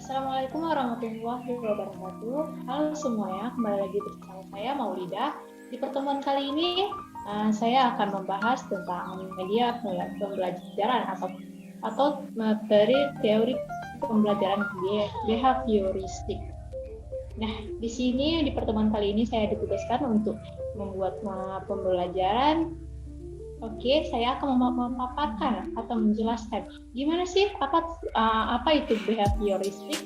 Assalamualaikum warahmatullahi wabarakatuh. Halo semuanya, kembali lagi bersama saya Maulida. Di pertemuan kali ini saya akan membahas tentang media pembelajaran atau materi teori pembelajaran behavioristik. Nah, di sini di pertemuan kali ini saya ditugaskan untuk membuat pembelajaran. Oke, saya akan memaparkan atau menjelaskan gimana sih apa itu behavioristik.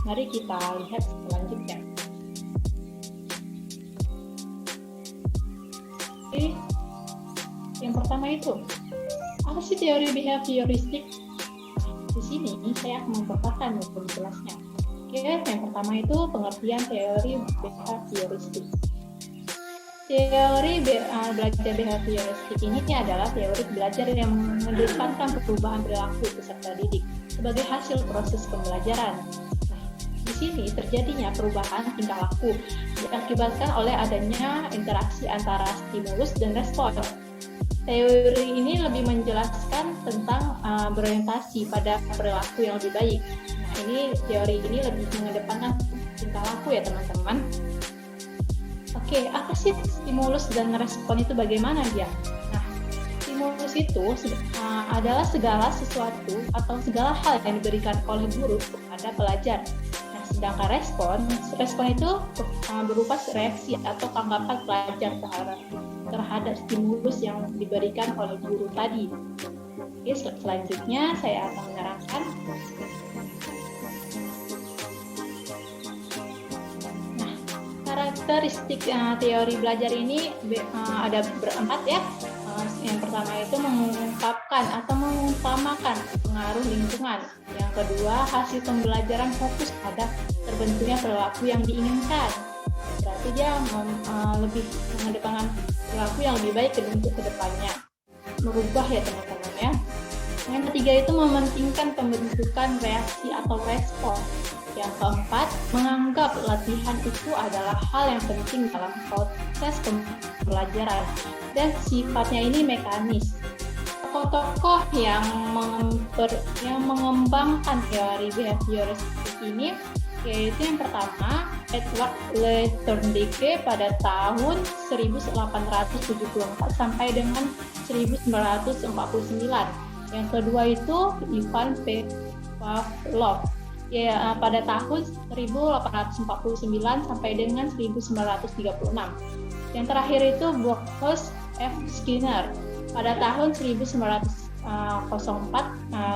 Mari kita lihat selanjutnya. Jadi, yang pertama itu, apa sih teori behavioristik? Di sini saya akan memaparkan untuk menjelasnya. Oke, yang pertama itu pengertian teori behavioristik. Teori belajar behavioristik ini adalah teori belajar yang mengedepankan perubahan perilaku peserta didik sebagai hasil proses pembelajaran. Nah, di sini terjadinya perubahan tingkah laku diakibatkan oleh adanya interaksi antara stimulus dan respon. Teori ini lebih menjelaskan tentang berorientasi pada perilaku yang lebih baik. Nah, teori ini lebih mengedepankan tingkah laku ya teman-teman. Oke, apa sih stimulus dan respon itu bagaimana dia? Nah, stimulus itu adalah segala sesuatu atau segala hal yang diberikan oleh guru kepada pelajar. Nah, sedangkan respon itu berupa reaksi atau tanggapan pelajar terhadap stimulus yang diberikan oleh guru tadi. Oke, selanjutnya saya akan menerangkan. Karakteristik teori belajar ini ada berempat ya. Yang pertama itu mengungkapkan atau mengutamakan pengaruh lingkungan. Yang kedua, hasil pembelajaran fokus pada terbentuknya perilaku yang diinginkan. Berarti dia lebih mengedepankan perilaku yang lebih baik untuk kedepannya. Merubah ya teman-teman ya. Yang ketiga itu mementingkan pembentukan reaksi atau respon. Yang keempat, menganggap latihan itu adalah hal yang penting dalam proses pembelajaran dan sifatnya ini mekanis. Tokoh-tokoh yang mengembangkan teori behavioristik ini yaitu yang pertama Edward Le Thorndike pada tahun 1874 sampai dengan 1949. Yang kedua itu Ivan Pavlov pada tahun 1849 sampai dengan 1936. Yang terakhir itu Boris F. Skinner pada tahun 1904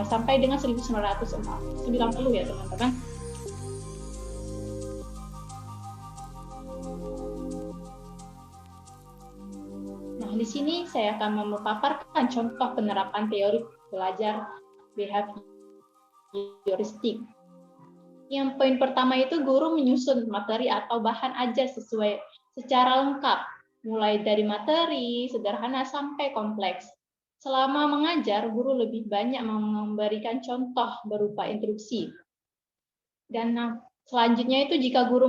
sampai dengan 1990 ya teman-teman. Nah, di sini saya akan memaparkan contoh penerapan teori belajar behavioristik. Yang poin pertama itu guru menyusun materi atau bahan ajar secara lengkap, mulai dari materi sederhana sampai kompleks. Selama mengajar, guru lebih banyak memberikan contoh berupa instruksi. Dan selanjutnya itu jika guru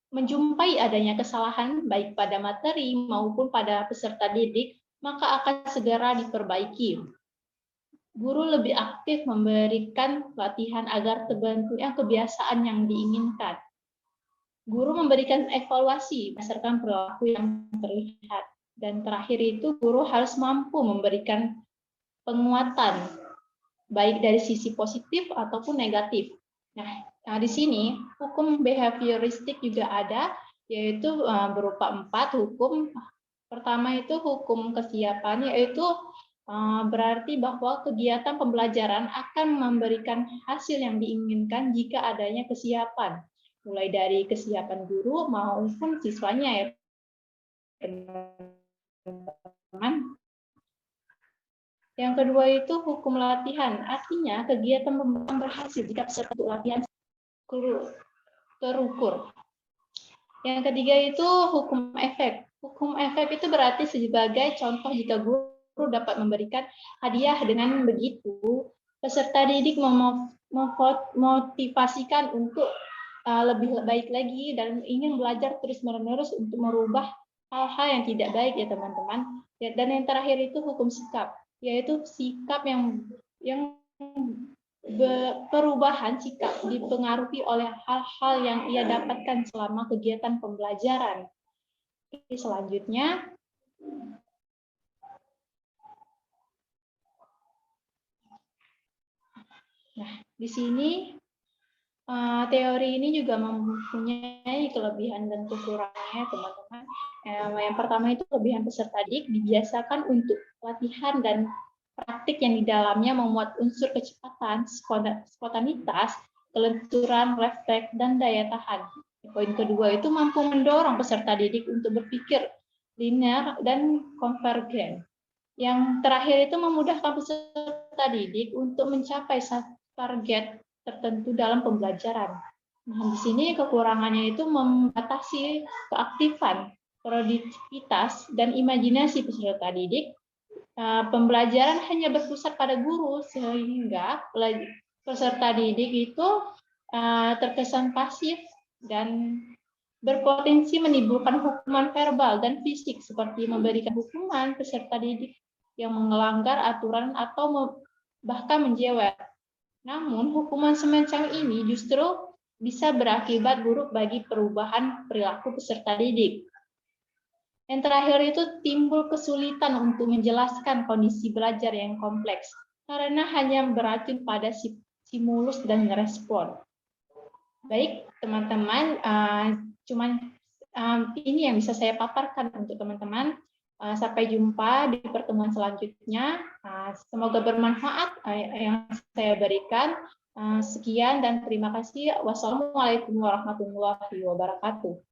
menjumpai adanya kesalahan baik pada materi maupun pada peserta didik, maka akan segera diperbaiki. Guru lebih aktif memberikan latihan agar terbentuknya kebiasaan yang diinginkan. Guru memberikan evaluasi berdasarkan perilaku yang terlihat. Dan terakhir itu guru harus mampu memberikan penguatan, baik dari sisi positif ataupun negatif. Nah di sini hukum behavioristik juga ada, yaitu berupa 4 hukum. Pertama itu hukum kesiapan, yaitu berarti bahwa kegiatan pembelajaran akan memberikan hasil yang diinginkan jika adanya kesiapan, mulai dari kesiapan guru maupun siswanya ya teman-teman. Yang kedua itu hukum latihan, artinya kegiatan pembelajaran berhasil jika peserta latihan terukur. Yang ketiga itu hukum efek. Hukum efek itu berarti sebagai contoh jika guru dapat memberikan hadiah, dengan begitu peserta didik memotivasikan untuk lebih baik lagi dan ingin belajar terus-menerus untuk merubah hal-hal yang tidak baik ya teman-teman. Dan yang terakhir itu hukum sikap, yaitu sikap yang perubahan sikap dipengaruhi oleh hal-hal yang ia dapatkan selama kegiatan pembelajaran. Selanjutnya, nah di sini teori ini juga mempunyai kelebihan dan kekurangannya, teman-teman. Yang pertama itu kelebihan peserta didik dibiasakan untuk latihan dan praktik yang di dalamnya memuat unsur kecepatan, spontanitas, kelenturan, refleks, dan daya tahan. Poin kedua itu mampu mendorong peserta didik untuk berpikir linear dan konvergen. Yang terakhir itu memudahkan peserta didik untuk mencapai target tertentu dalam pembelajaran. Nah, di sini kekurangannya itu membatasi keaktifan, produktivitas, dan imajinasi peserta didik. Pembelajaran hanya berpusat pada guru, sehingga peserta didik itu terkesan pasif dan berpotensi menimbulkan hukuman verbal dan fisik, seperti memberikan hukuman peserta didik yang melanggar aturan atau bahkan menjewer. Namun, hukuman semacam ini justru bisa berakibat buruk bagi perubahan perilaku peserta didik. Yang terakhir itu timbul kesulitan untuk menjelaskan kondisi belajar yang kompleks, karena hanya beracun pada stimulus dan respon. Baik, teman-teman, ini yang bisa saya paparkan untuk teman-teman. Sampai jumpa di pertemuan selanjutnya. Semoga bermanfaat yang saya berikan. Sekian dan terima kasih. Wassalamualaikum warahmatullahi wabarakatuh.